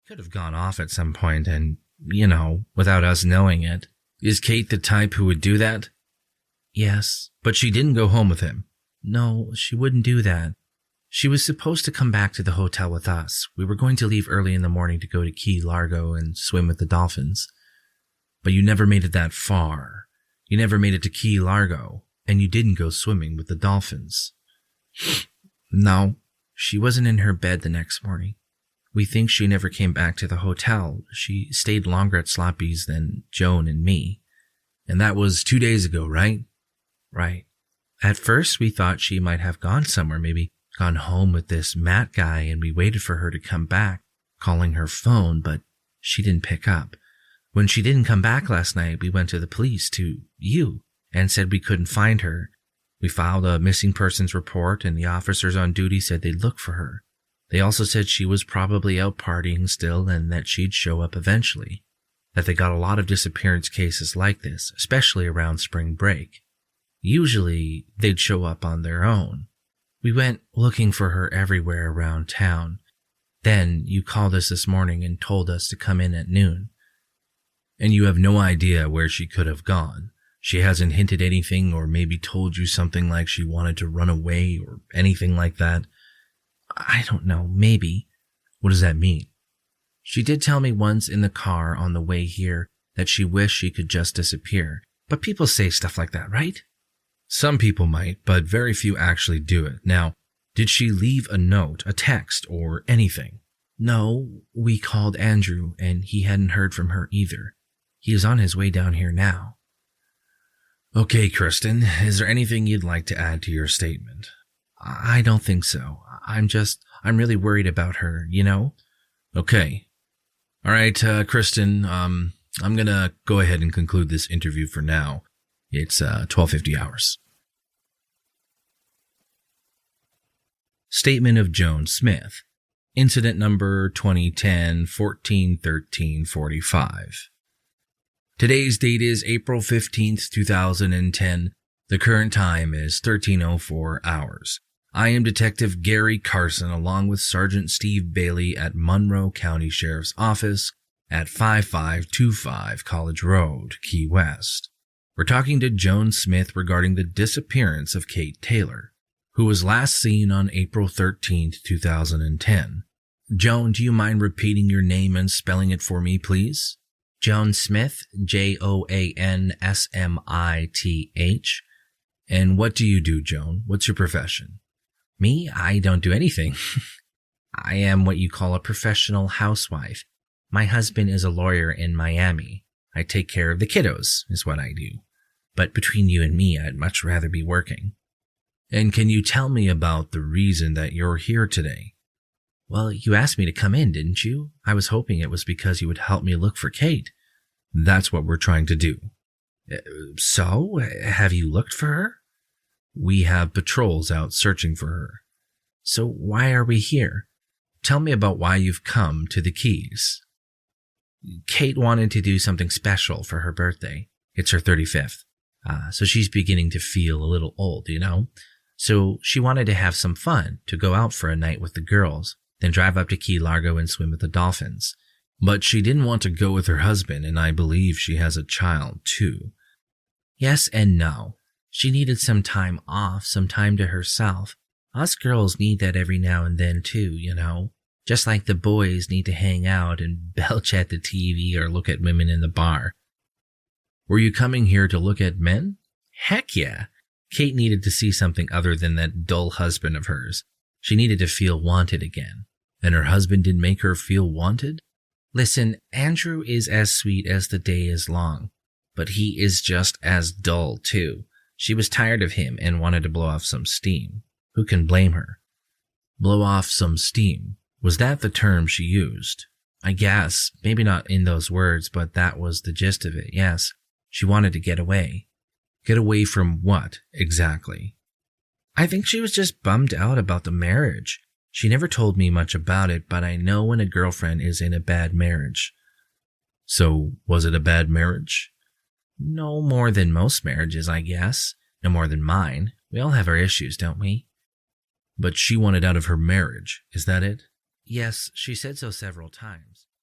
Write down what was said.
Could have gone off at some point and, without us knowing it. Is Kate the type who would do that? Yes, but she didn't go home with him. No, she wouldn't do that. She was supposed to come back to the hotel with us. We were going to leave early in the morning to go to Key Largo and swim with the dolphins. But you never made it that far. You never made it to Key Largo, and you didn't go swimming with the dolphins. No, she wasn't in her bed the next morning. We think she never came back to the hotel. She stayed longer at Sloppy's than Joan and me. And that was 2 days ago, right? Right. At first, we thought she might have gone somewhere, maybe gone home with this Matt guy, and we waited for her to come back, calling her phone, but she didn't pick up. When she didn't come back last night, we went to the police, to you, and said we couldn't find her. We filed a missing persons report, and the officers on duty said they'd look for her. They also said she was probably out partying still and that she'd show up eventually. That they got a lot of disappearance cases like this, especially around spring break. Usually, they'd show up on their own. We went looking for her everywhere around town. Then you called us this morning and told us to come in at noon. And you have no idea where she could have gone. She hasn't hinted anything or maybe told you something like she wanted to run away or anything like that. I don't know, maybe. What does that mean? She did tell me once in the car on the way here that she wished she could just disappear. But people say stuff like that, right? Some people might, but very few actually do it. Now, did she leave a note, a text, or anything? No, we called Andrew, and he hadn't heard from her either. He is on his way down here now. Okay, Kristen, is there anything you'd like to add to your statement? I don't think so. I'm really worried about her, Okay. All right, Kristen, I'm gonna go ahead and conclude this interview for now. It's 12:50 hours. Statement of Joan Smith. Incident number 2010-14-13-45. Today's date is April 15th, 2010. The current time is 13:04 hours. I am Detective Gary Carson along with Sergeant Steve Bailey at Monroe County Sheriff's Office at 5525 College Road, Key West. We're talking to Joan Smith regarding the disappearance of Kate Taylor, who was last seen on April 13th, 2010. Joan, do you mind repeating your name and spelling it for me, please? Joan Smith, Joansmith. And what do you do, Joan? What's your profession? Me? I don't do anything. I am what you call a professional housewife. My husband is a lawyer in Miami. I take care of the kiddos, is what I do. But between you and me, I'd much rather be working. And can you tell me about the reason that you're here today? Well, you asked me to come in, didn't you? I was hoping it was because you would help me look for Kate. That's what we're trying to do. So, have you looked for her? We have patrols out searching for her. So why are we here? Tell me about why you've come to the Keys. Kate wanted to do something special for her birthday. It's her 35th. So she's beginning to feel a little old, So she wanted to have some fun, to go out for a night with the girls, then drive up to Key Largo and swim with the dolphins. But she didn't want to go with her husband, and I believe she has a child, too. Yes and no. She needed some time off, some time to herself. Us girls need that every now and then, too, Just like the boys need to hang out and belch at the TV or look at women in the bar. Were you coming here to look at men? Heck yeah. Kate needed to see something other than that dull husband of hers. She needed to feel wanted again. And her husband didn't make her feel wanted? Listen, Andrew is as sweet as the day is long. But he is just as dull, too. She was tired of him and wanted to blow off some steam. Who can blame her? Blow off some steam. Was that the term she used? I guess. Maybe not in those words, but that was the gist of it, yes. She wanted to get away. Get away from what, exactly? I think she was just bummed out about the marriage. She never told me much about it, but I know when a girlfriend is in a bad marriage. So, was it a bad marriage? No more than most marriages, I guess. No more than mine. We all have our issues, don't we? But she wanted out of her marriage, is that it? Yes, she said so several times.